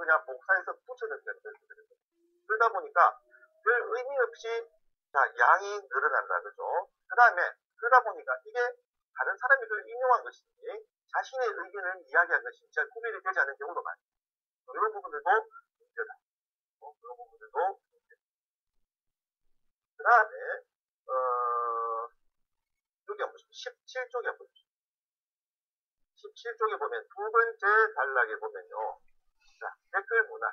그냥 복사해서 붙여넣기 하는 거예요. 그러다 보니까 별 의미 없이 자, 양이 늘어난다. 그죠? 그 다음에 그러다 보니까 이게 다른 사람이 그걸 인용한 것인지 자신의 의견을 이야기한 것인지 잘 구별이 되지 않는 경우도 많아요. 이런 부분들도 문제다. 그런 부분들도 문제다. 그 다음에 여기 한번 보시죠. 17쪽에 한번 보시죠. 17쪽에 보면 두 번째 단락에 보면요. 자, 댓글 문화.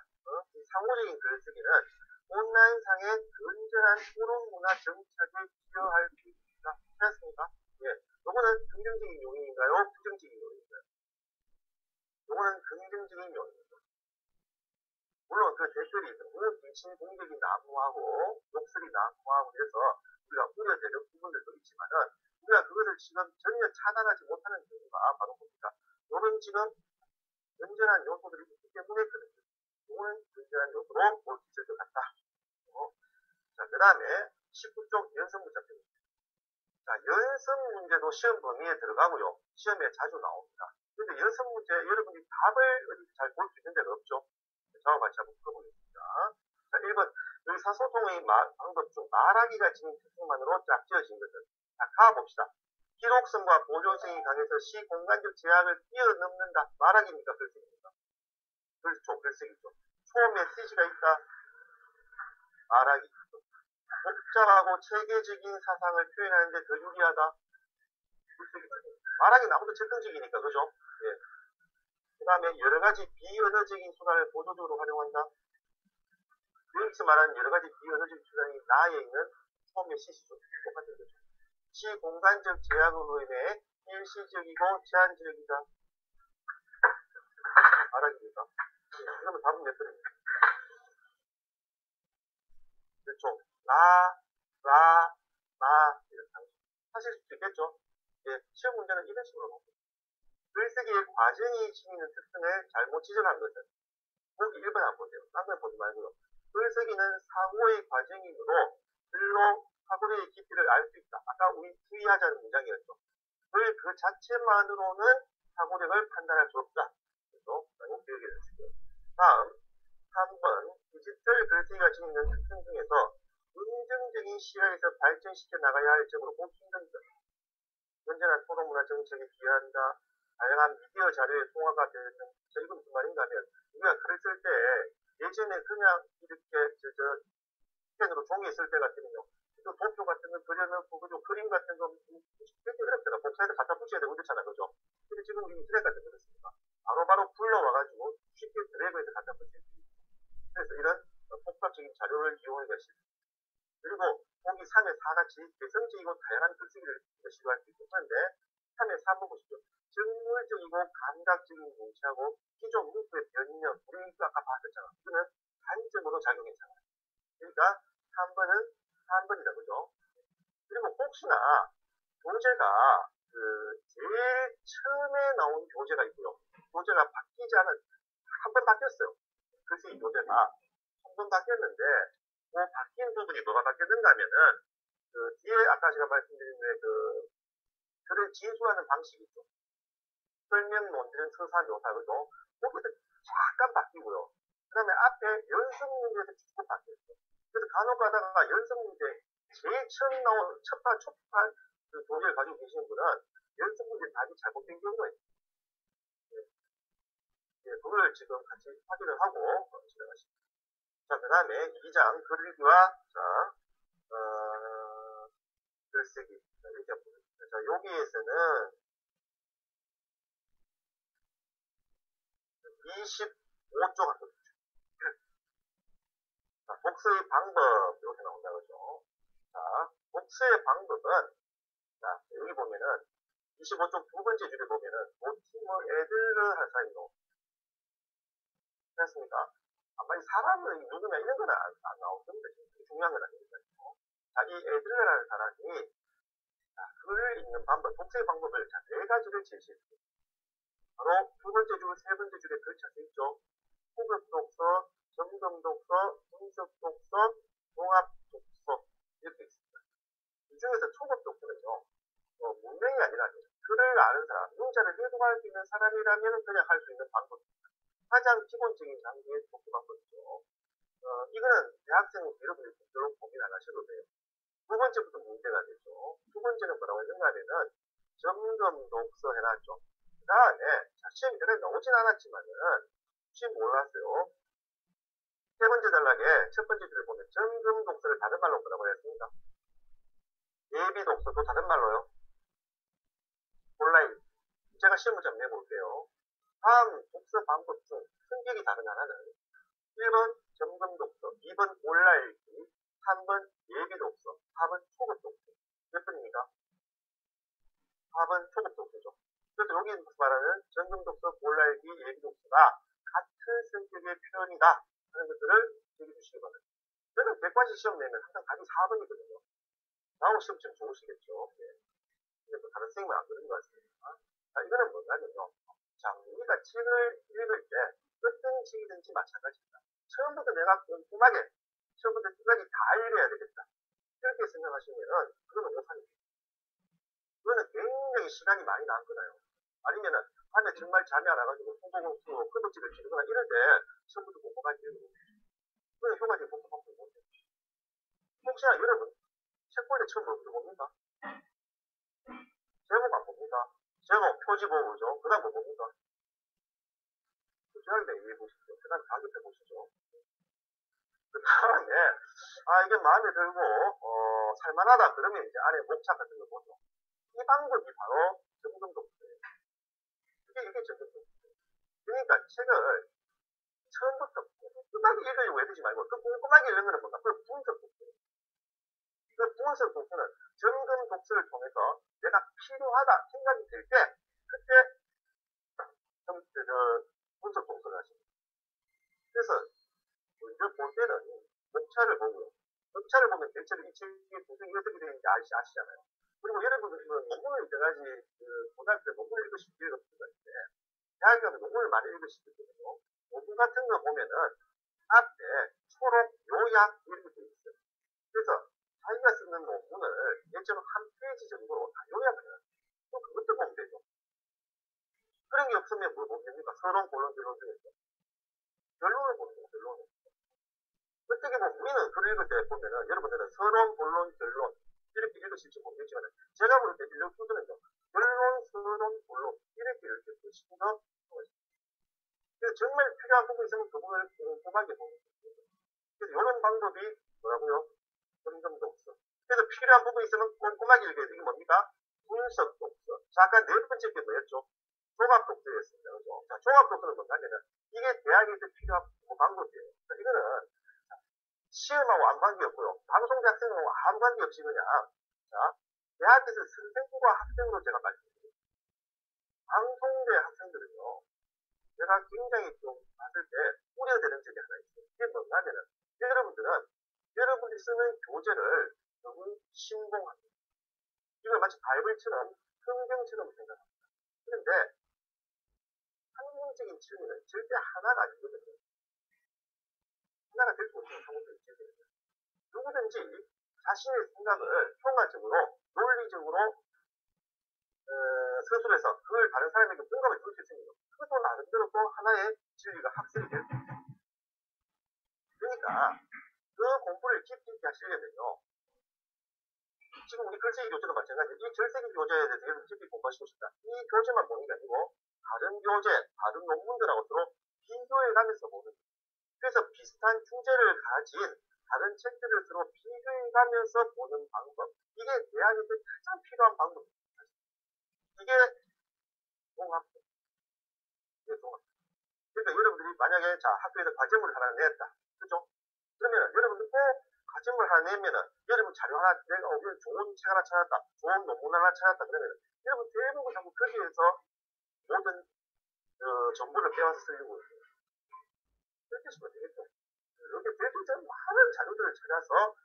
이 상호적인 글쓰기는 온라인상의 건전한 토론 문화 정착에 기여할 수 있다. 그렇습니까? 예. 요거는 긍정적인 요인인가요? 부정적인 요인인가요? 요거는 긍정적인 요인이죠. 물론 그 댓글이 너무 미친 공격이 난무하고 욕설이 난무하고 그래서 우리가 우려되는 부분들도 있지만은 우리가 그것을 지금 전혀 차단하지 못하는 경우가 바로 뭡니까? 요런 지금 건전한 요소들이 있기 때문에 그런 거죠. 요거는 건전한 요소로 볼 수 있을 것 같다. 자, 그 다음에 19쪽 연습 문제입니다. 자, 연습 문제도 시험 범위에 들어가고요. 시험에 자주 나옵니다. 근데 연습 문제 여러분이 답을 어디서 잘 볼 수 있는 데가 없죠. 저와 같이 한번 풀어보겠습니다. 자, 1번 의사소통의 방법 중 말하기가 지닌 특성만으로 짝지어진 것은 자, 가봅시다. 기록성과 보존성이 강해서 시공간적 제약을 뛰어넘는다. 말하기입니까? 글쓰기입니까? 그렇죠. 글쓰기죠. 초메시지가 있다. 말하기. 복잡하고 체계적인 사상을 표현하는데 더 유리하다. 글쓰기죠. 말하기 나보다 즉흥적이니까, 그죠? 예. 그 다음에 여러가지 비언어적인 수단을 보조적으로 활용한다. 여기서 말하는 여러가지 비언어적인 수단이 나에 있는 초메시지죠. 똑같은 거죠. 시공간적 제약으로 인해 일시적이고 제한적이다. 말하기입니까? 네, 그러면 답은 몇 번입니까? 그렇죠. 이렇게 하실 수도 있겠죠. 예, 시험 문제는 이런 식으로 나옵니다. 글쓰기의 과정이 지니는 특성을 잘못 지적한 것은 보기 1번 안 보세요. 딴 건 보지 말고요. 글쓰기는 사고의 과정이므로 글로 사고의 깊이를 알 수 있다. 아까 우리 주의하자는 문장이었죠. 그 자체만으로는 사고력을 판단할 수 없다. 그래서 기억해 주시고요. 다음 3번 디지털 글쓰기가 지니는 특성 중에서 긍정적인 시각에서 발전시켜 나가야 할 점으로 보기 힘든 점. 건전한 토론문화 정책에 기여한다. 다양한 미디어 자료의 통화가 되는 점. 자, 이건 무슨 말인가 하면 우리가 글을 쓸 때 예전에 그냥 이렇게 펜으로 종이에 쓸 때 같으면요. 또 도표 같은 거 그려놓고 그죠? 그림 같은 거 되게 어렵잖아. 복사해서 갖다 붙여야 되고 그렇잖아. 그죠? 근데 지금 우리 인터넷 같은 거 그렇습니까? 바로바로 불러와가지고 쉽게 드래그해서 갖다 붙일 수 있어요. 그래서 이런 복합적인 자료를 이용하기가 쉽습니다. 그리고 보기 3에 4같이 개성적이고 다양한 글쓰기를 시도할 수 있고 그런데 3에 4 한번 보시죠. 정물적이고 감각적인 문체하고 기존 문구의 변형 우리가 아까 봤었잖아. 이거는 단점으로 작용했잖아요. 그러니까 3번이다. 그죠? 그리고 혹시나 교재가 제일 처음에 나온 교재가 있고요. 교재가 바뀌지 않은 한 번 바뀌었어요. 글쓰기 교재가 한 번 바뀌었는데 그 바뀐 부분이 뭐가 바뀌었는가 하면은 뒤에 아까 제가 말씀드린 글을 진술하는 방식이 있죠. 설명, 논증, 서사, 묘사, 그죠? 거기서 잠깐 바뀌고요. 그 다음에 앞에 연습 문제에서 조금 바뀌었어요. 그래서 간혹 가다가 연습 문제 제일 처음 나온 첫판 그 교재를 가지고 계시는 분은 연습 문제 답이 잘못된 경우가 있어요. 예, 그걸 지금 같이 확인을 하고 진행하십니다. 자, 그 다음에 2장 글읽기와 글쓰기. 자, 이렇게 보겠습니다. 자, 여기에서는 25쪽 한번 보죠. 자, 복수의 방법 이렇게 나온다 그죠? 자, 복수의 방법은 자, 여기 보면은 25쪽 두 번째 줄에 보면은 모티머 애들을 할 사이로 됐습니까? 아마 이 사람은 누구냐 이런 건 안 나오는데 중요한 건 아닙니다. 자, 이 애들이라는 사람이 글을 읽는 방법, 독서의 방법을 자, 4가지를 제시했습니다. 바로 두 번째 줄, 세 번째 줄에 걸쳐져 있죠. 호급 독서, 점검 독서, 분석 독서, 종합 독서 이렇게 있습니다. 이 중에서 초급 독서는요, 문명이 아니라 글을 아는 사람, 문자를 해독할 수 있는 사람이라면 그냥 할 수 있는 방법입니다. 가장 기본적인 단계의 독해 방법이죠. 이거는 대학생은 여러분들이 별로 고민 안 하셔도 돼요. 두 번째부터 문제가 되죠. 두 번째는 뭐라고 했는가 하면은 점검 독서 해놨죠. 그 다음에 시험이 그래 나오진 않았지만은 혹시 몰랐어요. 세 번째 단락에 첫 번째 줄을 보면 점검 독서를 다른 말로 뭐라고 했습니까? 예비 독서 또 다른 말로요. 온라인. 제가 시험 문제 한번 내볼게요. 다음 독서 방법 중 성격이 다른 하나는 1번 점검 독서, 2번 올라읽기, 3번 예비 독서, 4번 초급 독서. 몇 번입니까? 4번 초급 독서죠. 그래서 여기 말하는 점검 독서, 올라읽기, 예비 독서가 같은 성격의 표현이다 하는 것들을 얘기해 주시기 바랍니다. 저는 객관식 시험 내면 항상 답이 4번이거든요. 나오고 시험 좀 좋으시겠죠. 네. 근데 또 다른 선생님은 안 그런 것 같습니다. 자, 이거는 뭐냐면요. 자, 우리가 책을 읽을 때 어떤 책이든지 마찬가지입니다. 처음부터 내가 꼼꼼하게 처음부터 끝까지 다 읽어야 되겠다. 이렇게 생각하시면은 그거는 오산입니다. 그거는 굉장히 시간이 많이 남거나요. 아니면은 밤에 정말 잠이 안 와가지고 소고공수 끄덕지를 치거나 이럴 때 처음부터 꼼꼼하게 읽어보면 그건 효과적인 공부 방법이 못해요. 혹시나 여러분 책 볼 때 처음 뭘 봅니까? 제목 안 봅니까? 제목 표지 보고 그죠? 그 다음 뭐 봅니까? 조용히 얘기해 보십시오. 그 다음 가격해 보시죠. 그 다음에 이게 마음에 들고 살만하다 그러면 이제 안에 목차 같은 거 보죠. 이 방법이 바로 점검 독서예요. 이게 점검 독서예요. 그러니까 책을 처음부터 꼼꼼하게 읽으려고 해두지 말고 그 꼼꼼하게 읽는 거는 뭔가 그 분석 독서예요. 그 분석 독서는 점검 독서를 통해서 내가 필요하다 생각이 들 때 그때 분석 독서를 하십니다. 그래서 먼저 볼 때는 목차를 보고요. 목차를 보면 대체로 이 책이 구성이 어떻게 되는지 아시잖아요. 그리고 여러분들은 논문을 여러 가지 고등학교 때 논문을 읽으실 기회가 없을 것 같은데 대학에 가면 논문을 많이 읽으시기 때문에 논문 같은 거 보면은 앞에 초록 요약 이렇게 되어 있어요. 그래서 자기가 쓰는 논문을 예처럼 한 페이지 정도로 다 요약을 해요. 또 그것도 보면 되죠. 그런 게 없으면 뭘 보면 됩니까? 서론, 본론, 결론 중에서. 결론을 보는 거예요, 결론을. 어떻게 보면 우리는 글을 읽을 때 보면은 여러분들은 서론, 본론, 결론 이렇게 읽으실지 모르겠지만 제가 볼 때 읽는 순서는요. 결론, 서론, 본론 이렇게 훨씬 더 좋아집니다. 그래서 정말 필요한 부분이 있으면 그 부분을 꼼꼼하게 보는 거예요. 그래서 이런 방법이 뭐라고요? 점검 독서. 그래서 필요한 부분이 있으면 꼼꼼하게 읽어야 돼요. 이게 뭡니까? 분석 독서. 자, 아까 네 번째 게 뭐였죠? 종합 독서였습니다. 그죠? 자, 종합 독서는 뭐냐면은 이게 대학에서 필요한 방법이에요. 자, 이거는 시험하고 아무 관계없고요. 방송대 학생하고 아무 관계없이 그냥 자, 대학에서 선생과 학생으로 제가 말씀드립니다. 방송대 학생들은요. 제가 굉장히 좀 봤을 때 우려되는 점이 하나 있어요. 이게 뭐냐면은 여러분들은 여러분이 쓰는 교재를 너무 신봉합니다. 이걸 마치 바이블처럼 성경처럼 생각합니다. 그런데 학문적인 측면은 절대 하나가 아니거든요. 하나가 될 수 없는 학문적인 측면입니다. 누구든지 자신의 생각을 총괄적으로 논리적으로 서술해서 그걸 다른 사람에게 공감을 줄 수 있으면 그것도 나름대로 또 하나의 진리가 학습이 될 수 있습니다. 그러니까 그 공부를 깊이 있게 하시려면요. 지금 우리 글쓰기 교재도 마찬가지예요. 이 글쓰기 교재에 대해서 여러분 깊이 공부하시고 싶다. 이 교재만 보는 게 아니고 다른 교재, 다른 논문들하고 서로 비교해가면서 보는 거예요. 그래서 비슷한 주제를 가진 다른 책들을 서로 비교해가면서 보는 방법. 이게 대학에서 가장 필요한 방법입니다. 이게 종합적. 이게 종합적. 그러니까 여러분들이 만약에 자 학교에서 과제물을 하나 냈다. 그죠? 그러면 여러분들 꼭 과제물 하나 내면은 여러분 자료 하나 내가 좋은 책 하나 찾았다. 좋은 논문 하나 찾았다. 그러면 여러분 대부분 자꾸 거기에서 모든 정보를 빼와서 쓰려고 해요. 그렇게 해서는 되겠죠. 이렇게 대부분 많은 자료들을 찾아서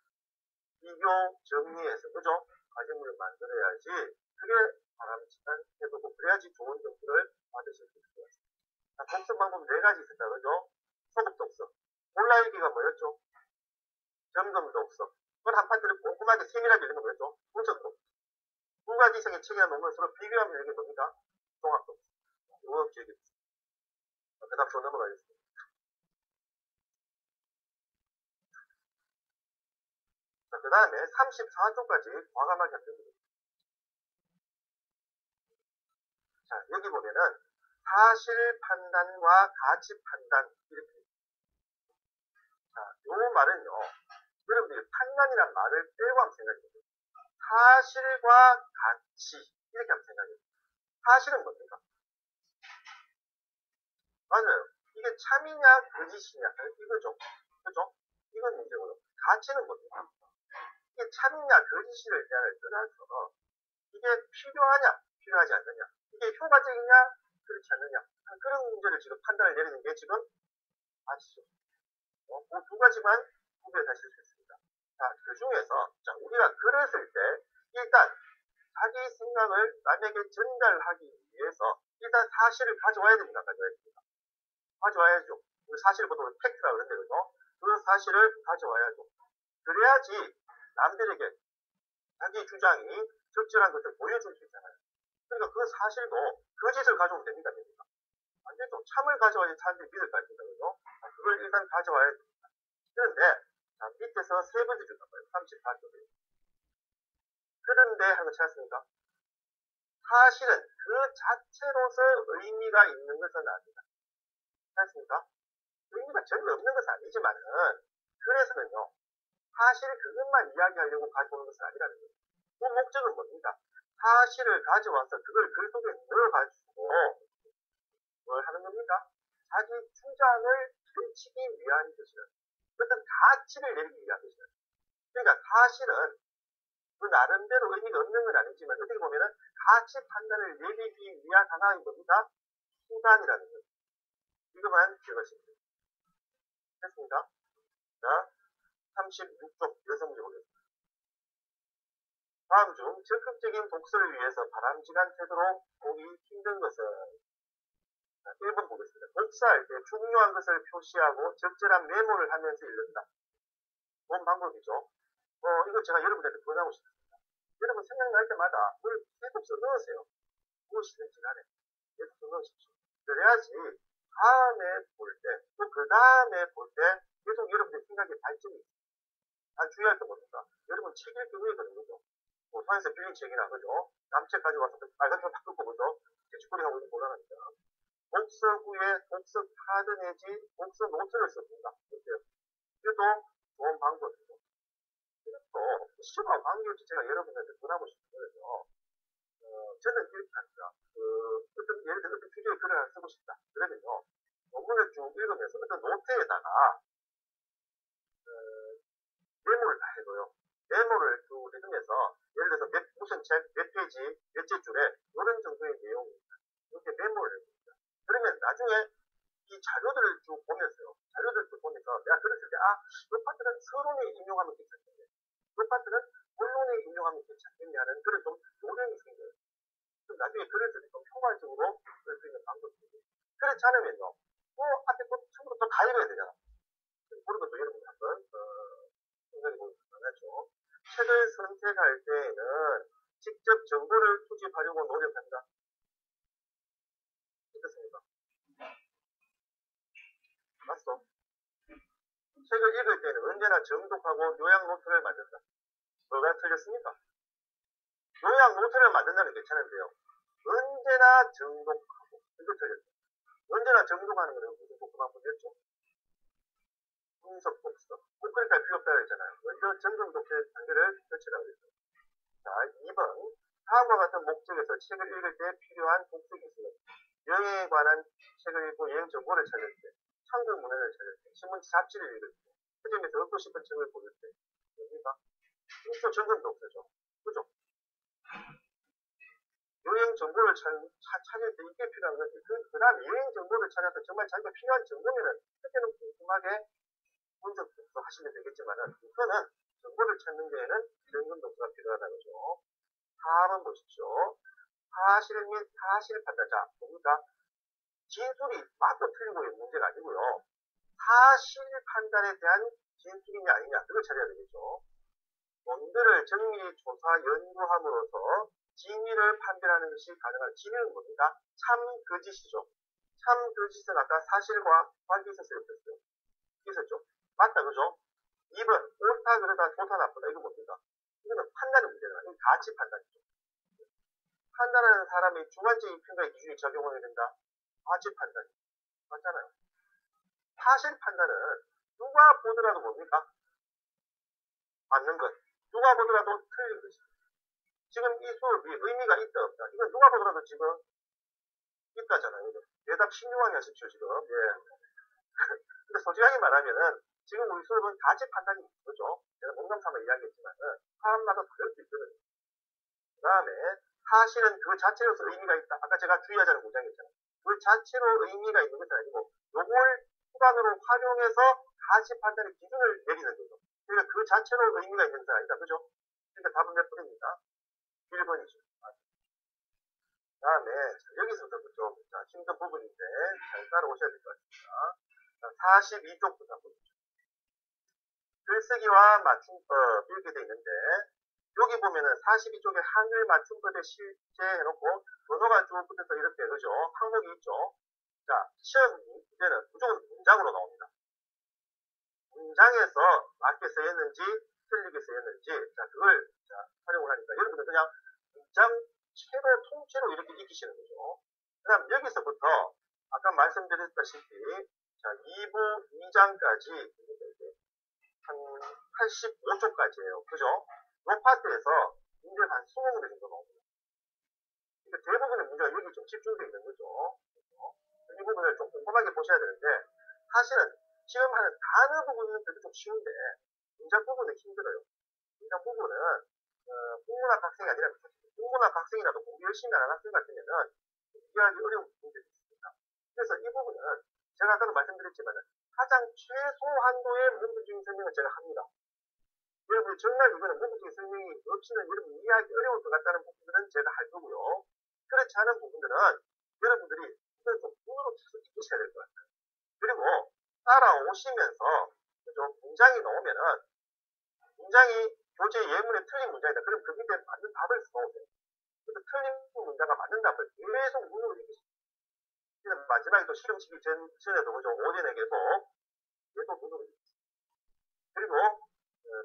비교 정리해서 그죠? 과제물을 만들어야지 그게 바람직한 태도고 그래야지 좋은 점수를 받으실 수 있을 것 같습니다. 자, 독서 방법 4가지 있었다. 그죠? 소급 독서. 올라읽기가 뭐였죠? 점검 독서. 그건 한 파트를 꼼꼼하게 세밀하게 읽는 거였죠? 분석 독서. 2가지 이상의 책이나 논문을 서로 비교하면 이게 뭡니까? 종합 독서. 이거 기억해 주세요. 그 다음 쪽 넘어가겠습니다. 자, 그 다음에 34쪽까지 과감하게 합니다. 자, 여기 보면은 사실 판단과 가치 판단 이렇게. 자, 요 말은요. 여러분들이 판단이란 말을 빼고 한번 생각해보세요. 사실과 가치 이렇게 한번 생각해보세요. 사실은 뭡니까? 맞아요. 이게 참이냐 거짓이냐 이거죠. 그죠? 이건 문제고요. 가치는 뭡니까? 이게 참이냐 거짓이를 떠나서 이게 필요하냐 필요하지 않느냐, 이게 효과적이냐 그렇지 않느냐, 그런 문제를 지금 판단을 내리는 게 지금 가치죠. 그 두 가지만 구별하실 수 있습니다. 자, 그 중에서 우리가 글을 쓸 때 일단 자기 생각을 남에게 전달하기 위해서 일단 사실을 가져와야 됩니다. 가져와야죠. 그 사실을 보통 팩트라고 그러는데, 그죠? 그 사실을 가져와야죠. 그래야지 남들에게 자기 주장이 적절한 것을 보여줄 수 있잖아요. 그러니까 그 사실도 거짓을 가져오면 됩니다. 안 되죠. 참을 가져와야지 사람들이 믿을 거 아닙니까? 그죠? 그걸 일단 가져와야 됩니다. 그런데, 자, 밑에서 세 번째 줄 봐요. 34쪽에. 그런데 하는 거 찾았습니까? 사실은 그 자체로서 의미가 있는 것은 아니다. 찾았습니까? 의미가 전혀 없는 것은 아니지만은, 그래서는요, 사실 그것만 이야기하려고 가져오는 것은 아니라는 거예요. 그 목적은 뭡니까? 사실을 가져와서 그걸 글 속에 넣어가지고 뭘 하는 겁니까? 자기 주장을 펼치기 위한 것이는 어떤 가치를 내리기 위한 것이는. 그러니까 사실은 그 나름대로 의미가 없는 건 아니지만 어떻게 보면은 가치 판단을 내리기 위한 하나의 뭡니까? 수단이라는 거예요. 이거만 기억하시면 됩니다. 됐습니까? 자, 36쪽 여섯 문제 보겠습니다. 다음 중 적극적인 독서를 위해서 바람직한 태도로 보기 힘든 것은? 1번 보겠습니다. 독서할 때 중요한 것을 표시하고 적절한 메모를 하면서 읽는다. 좋은 방법이죠. 이거 제가 여러분들한테 권하고 싶습니다. 여러분 생각날 때마다 뭘 계속 써넣으세요. 무엇이든지 간에 계속 써넣으십시오. 그래야지 다음에 볼 때, 또 그 다음에 볼 때 계속 여러분들 생각에 발전이 있어요. 주의할 게 뭡니까? 여러분 책 읽기 후에거든요. 산에서 빌린 책이나, 그죠? 남책 가지고 와서 빨간 책 바꾸고, 그죠? 제치꼬리 하고 있는 곤란하니까. 독서 후에 독서 카드 내지 독서 노트를 씁니다. 어때요? 이것도 좋은 방법이죠. 또 시험과 관계없이 제가 여러분들한테 전하고 싶은 거는요. 저는 이렇게 합니다. 예를 들어 어떤 주제의 글을 하나 쓰고 싶다. 그러면요. 논문을 쭉 읽으면서 어떤 노트에다가 메모를 다 해둬요. 메모를 쭉 해두면서 예를 들어서 무슨 책, 몇 페이지, 몇째 줄에 이런 정도의 내용입니다. 이렇게 메모를 해둡니다. 그러면 나중에 이 자료들을 쭉 보면서요. 자료들을 쭉 보면서 내가 글을 쓸 때, 이 파트는 서론에 인용하면 괜찮겠네. 이 파트는 본론에 인용하면 괜찮겠네 하는 그런 좀 요령이 생겨요. 그럼 나중에 글을 쓸 때 좀 효과적으로 쓸 수 있는 방법이거든요. 그렇지 않으면요. 앞에 또 처음부터 또 다 읽어야 되잖아. 그런 것도 여러분들 한번 생각해 보면 좋죠. 책을 선택할 때에는 직접 정보를 수집하려고 노력한다. 어떻습니까? 맞어? 책을 읽을 때는 언제나 정독하고 요약 노트를 만든다. 뭐가 틀렸습니까? 요약 노트를 만든다는 게 괜찮은데요. 언제나 정독하고, 이거 틀렸죠. 언제나 정독하는 거는 무슨 독서만 보였죠? 분석 독서. 꼭 그렇게 할 필요 없다고 했잖아요. 먼저 점검 독서의 단계를 거치라고 했죠. 자, 2번. 다음과 같은 목적에서 책을 읽을 때 필요한 독서 기술은 여행에 관한 책을 읽고 여행 정보를 찾을 때, 참고 문헌을 찾을 때, 신문지 잡지를 읽을 때, 서점에서 얻고 싶은 책을 고를 때, 뭡니까? 독서 점검 독서죠. 그죠? 여행 정보를 찾을 때 이게 필요한 거지. 그 다음 여행 정보를 찾아서 정말 자기가 필요한 정보면은 그때는 궁금하게 분석 독서 하시면 되겠지만은 우선은 정보를 찾는 데에는 점검 독서가 필요하다는 거죠. 4번 보십시오. 사실 및 사실 판단. 자, 뭡니까? 진술이 맞고 틀리고의 문제가 아니고요. 사실 판단에 대한 진술이냐 아니냐, 그걸 찾아야 되겠죠. 원들을 정밀히 조사 연구함으로써 진위를 판별하는 것이 가능한 진위는 뭡니까? 참 거짓이죠. 참, 그 짓은 아까 사실과 관계 있었어요, 없었어요? 있었죠? 맞다, 그죠? 2번, 옳다, 그러다, 좋다, 나쁘다. 이거 뭡니까? 이거는 판단의 문제잖아. 이건 가치 판단이죠. 판단하는 사람이 주관적인 평가의 기준이 적용해야 된다. 가치 판단. 맞잖아요. 사실 판단은 누가 보더라도 뭡니까? 맞는 것. 누가 보더라도 틀린 것입니다. 지금 이 수업이 의미가 있다, 없다. 이건 누가 보더라도 지금 있다잖아요. 대답 신중하게 하십시오, 지금. 예. 근데 솔직하게 말하면은 지금 우리 수업은 가치 판단이 있죠. 제가 농담 삼아 이야기했지만은 사람마다 다를 수 있거든요. 그 다음에 사실은 그 자체로서 의미가 있다. 아까 제가 주의하자는 문장이 있잖아요. 그 자체로 의미가 있는 것은 아니고 요걸 수단으로 활용해서 가치 판단의 기준을 내리는 거죠. 그러니까 그 자체로 의미가 있는 것은 아니다. 그죠? 그러니까 답은 몇 번입니다. 1번이죠. 그 다음에 여기서부터 좀 힘든 부분인데 잘 따라오셔야 될 것 같습니다. 42쪽부터 보시죠. 글쓰기와 맞춤법 이렇게 돼 있는데 여기 보면은 42쪽에 한글 맞춤법에 실제해놓고 번호가 쭉 붙어서 이렇게 그죠? 항목이 있죠. 자, 시험 문제는 무조건 문장으로 나옵니다. 문장에서 맞게 쓰였는지 틀리게 쓰였는지 자 그걸 활용을 하니까 여러분들 그냥 문장 채로 통째로 이렇게 익히시는 거죠. 그 다음 여기서부터 아까 말씀드렸다시피 자 2부 2장까지 한 85쪽까지예요. 그죠? 이 파트에서 문제가 한 20문제 정도 나옵니다. 그러니까 대부분의 문제가 여기 좀 집중되어 있는 거죠. 이 부분을 좀 꼼꼼하게 보셔야 되는데 사실은 지금 하는 단어 부분은 그래도 좀 쉬운데 문장 부분은 힘들어요. 문장 부분은 국문학 학생이 아니라 국문학 학생이라도 공부 열심히 하는 학생 같으면은 이해하기 어려운 부분들이 있습니다. 그래서 이 부분은 제가 아까도 말씀드렸지만 가장 최소한도의 문부적인 설명을 제가 합니다. 여러분 정말 이거는 문부적인 설명이 없이는 여러분 이해하기 어려울 것 같다는 부분들은 제가 할 거고요. 그렇지 않은 부분들은 여러분들이 이걸 좀 눈으로 계속 익히셔야 될 것 같아요. 그리고 따라오시면서 그죠? 문장이 나오면은 문장이 교재 예문에 틀린 문장이다. 그럼 그 밑에 맞는 답을 써오세요. 그래서 틀린 문장과 맞는 답을 계속 눈으로 익히시죠. 그래서 마지막에 또 시험 치기 전에도 그죠? 오전에 계속 눈으로 익히시죠. 그리고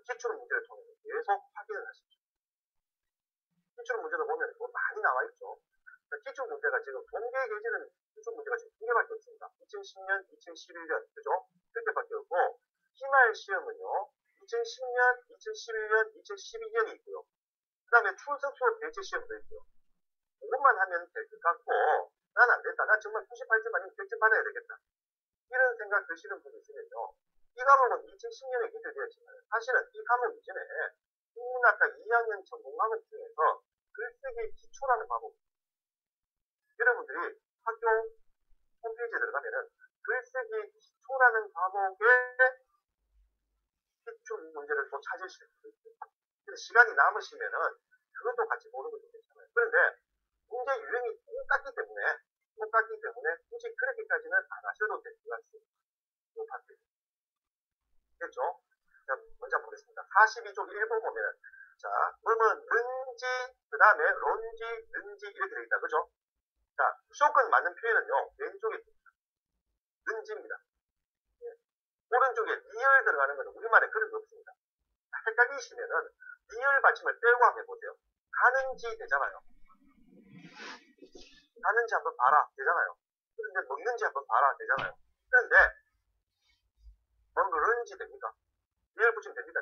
기출 문제를 통해서 계속 확인을 하십시오. 기출 문제도 보면 또 많이 나와 있죠. 기출 문제가 지금 통계 계제는 기출 문제가 지금 2개밖에 없습니다. 2010년, 2011년, 그죠? 그렇게밖에 없고, 기말 시험은요, 2010년, 2011년, 2012년이 있고요. 그 다음에 출석 수업 배제 시험도 있고요. 그것만 하면 될 것 같고, 난 안 됐다. 나 정말 98점 아니면 100점 받아야 되겠다. 이런 생각 드시는 분이 있으면요. 이 과목은 2010년에 개설되었지만, 사실은 이 과목 이전에 국문학과 2학년 전공 과목 중에서 글쓰기 기초라는 과목, 여러분들이 학교 홈페이지에 들어가면은 글쓰기 기초라는 과목의 기출 문제를 또 찾으실 수 있어요. 그래서 시간이 남으시면은 그것도 같이 보는 것도 괜찮아요. 그런데 문제 유형이 똑같기 때문에 굳이 그렇게까지는 안 하셔도 될 것 같습니다. 이 파트. 됐죠? 자, 먼저 보겠습니다. 42쪽 1번 보면은 자, 는지, 그 다음에 론지, 는지 이렇게 되어 있다. 그죠? 자, 무조건 맞는 표현은요, 왼쪽에 있습니다. 는지입니다. 예. 오른쪽에 리을 들어가는 것은 우리말에 그런 게 없습니다. 헷갈리시면은 리을 받침을 빼고 한번 해보세요. 가는지 되잖아요. 가는지 한번 봐라 되잖아요. 그런데 먹는지 한번 봐라 되잖아요. 그런데 먹는지 됩니까? 리을 붙이면 됩니까?